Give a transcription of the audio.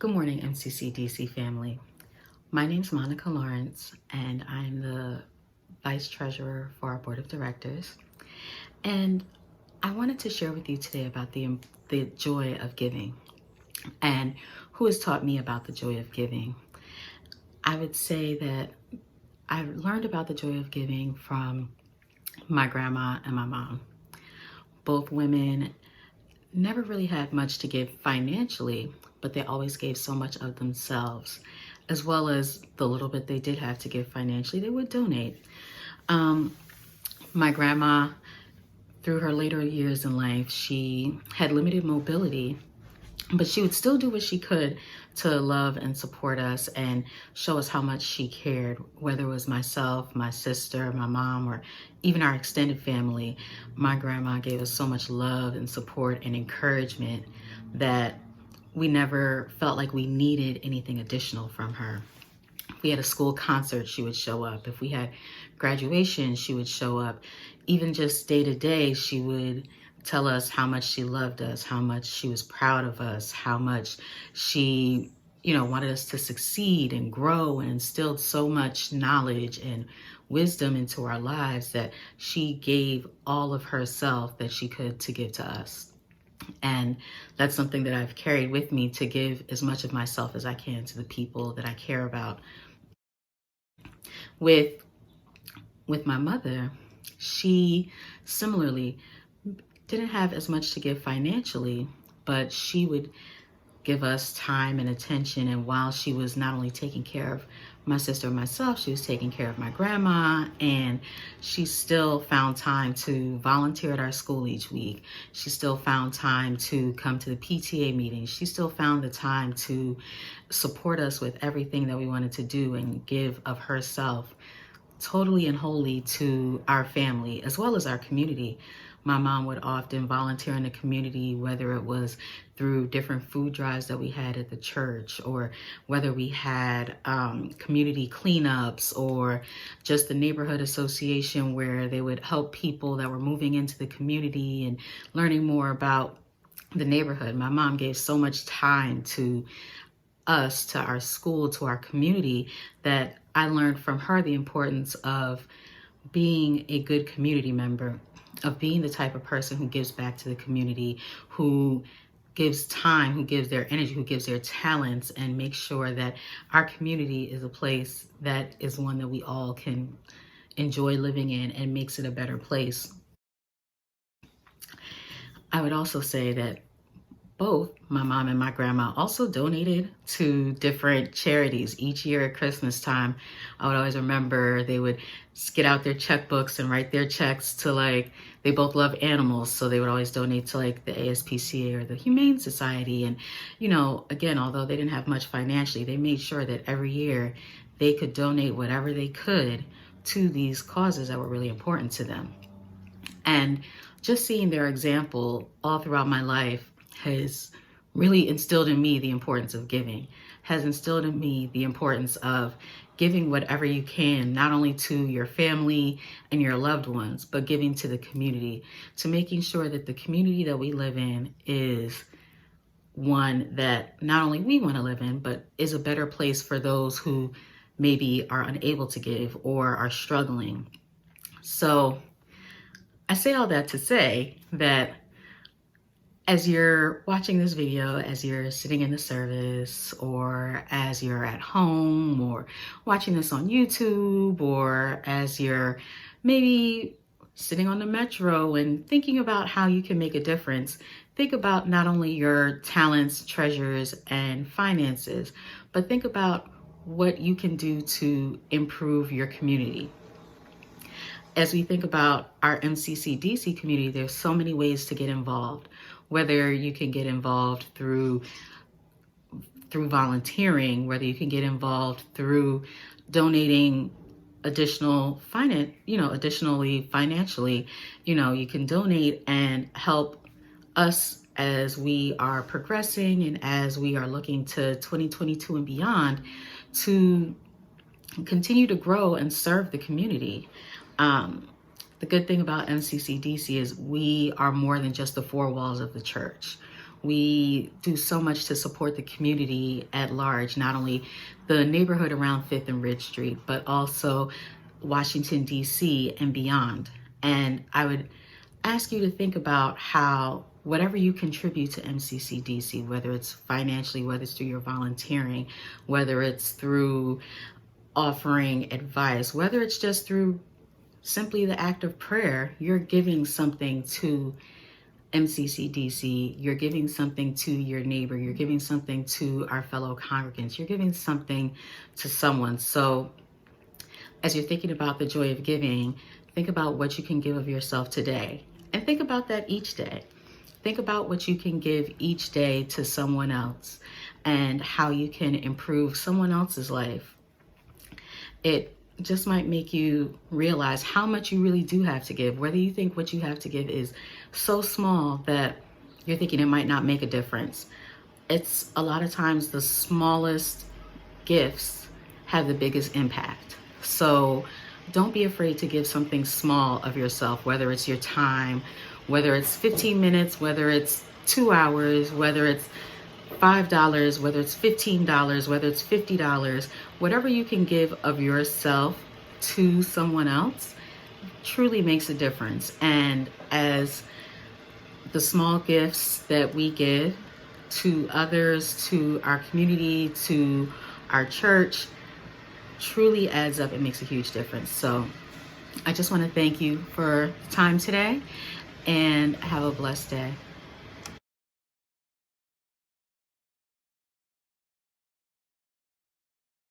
Good morning, MCCDC family. My name is Monika Lawrence, and I'm the Vice Treasurer for our Board of Directors. And I wanted to share with you today about the joy of giving and who has taught me about the joy of giving. I would say that I learned about the joy of giving from my grandma and my mom. Both women never really had much to give financially, but they always gave so much of themselves, as well as the little bit they did have to give financially, they would donate. My grandma, through her later years in life, she had limited mobility, but she would still do what she could to love and support us and show us how much she cared, whether it was myself, my sister, my mom, or even our extended family. My grandma gave us so much love and support and encouragement that we never felt like we needed anything additional from her. If we had a school concert, she would show up. If we had graduation, she would show up. Even just day to day, she would tell us how much she loved us, how much she was proud of us, how much she, wanted us to succeed and grow, and instilled so much knowledge and wisdom into our lives that she gave all of herself that she could to give to us. And that's something that I've carried with me, to give as much of myself as I can to the people that I care about. With my mother, she similarly didn't have as much to give financially, but she would give us time and attention. And while she was not only taking care of my sister and myself, she was taking care of my grandma, and she still found time to volunteer at our school each week. She still found time to come to the PTA meetings. She still found the time to support us with everything that we wanted to do and give of herself totally and wholly to our family as well as our community. My mom would often volunteer in the community, whether it was through different food drives that we had at the church, or whether we had community cleanups, or just the neighborhood association where they would help people that were moving into the community and learning more about the neighborhood. My mom gave so much time to us, to our school, to our community, that I learned from her the importance of being a good community member, of being the type of person who gives back to the community, who gives time, who gives their energy, who gives their talents, and makes sure that our community is a place that is one that we all can enjoy living in and makes it a better place. I would also say that both my mom and my grandma also donated to different charities. Each year at Christmas time, I would always remember they would get out their checkbooks and write their checks to, they both love animals, so they would always donate to the ASPCA or the Humane Society. And, again, although they didn't have much financially, they made sure that every year they could donate whatever they could to these causes that were really important to them. And just seeing their example all throughout my life has really instilled in me the importance of giving, has instilled in me the importance of giving whatever you can, not only to your family and your loved ones, but giving to the community, to making sure that the community that we live in is one that not only we want to live in, but is a better place for those who maybe are unable to give or are struggling. So I say all that to say that as you're watching this video, as you're sitting in the service, or as you're at home, or watching this on YouTube, or as you're maybe sitting on the metro and thinking about how you can make a difference, think about not only your talents, treasures, and finances, but think about what you can do to improve your community. As we think about our MCCDC community, there's so many ways to get involved. Whether you can get involved through volunteering, whether you can get involved through donating additionally financially, you can donate and help us as we are progressing and as we are looking to 2022 and beyond to continue to grow and serve the community. The good thing about MCCDC is we are more than just the four walls of the church. We do so much to support the community at large, not only the neighborhood around 5th and Ridge Street, but also Washington, D.C. and beyond. And I would ask you to think about how whatever you contribute to MCCDC, whether it's financially, whether it's through your volunteering, whether it's through offering advice, whether it's just through simply the act of prayer, you're giving something to MCCDC, you're giving something to your neighbor, you're giving something to our fellow congregants, you're giving something to someone. So as you're thinking about the joy of giving, think about what you can give of yourself today. And think about that each day. Think about what you can give each day to someone else and how you can improve someone else's life. It just might make you realize how much you really do have to give, whether you think what you have to give is so small that you're thinking it might not make a difference. It's a lot of times the smallest gifts have the biggest impact. So don't be afraid to give something small of yourself, whether it's your time, whether it's 15 minutes, whether it's 2 hours, whether it's $5, whether it's $15, whether it's $50, whatever you can give of yourself to someone else truly makes a difference. And as the small gifts that we give to others, to our community, to our church, truly adds up and makes a huge difference. So I just want to thank you for the time today and have a blessed day.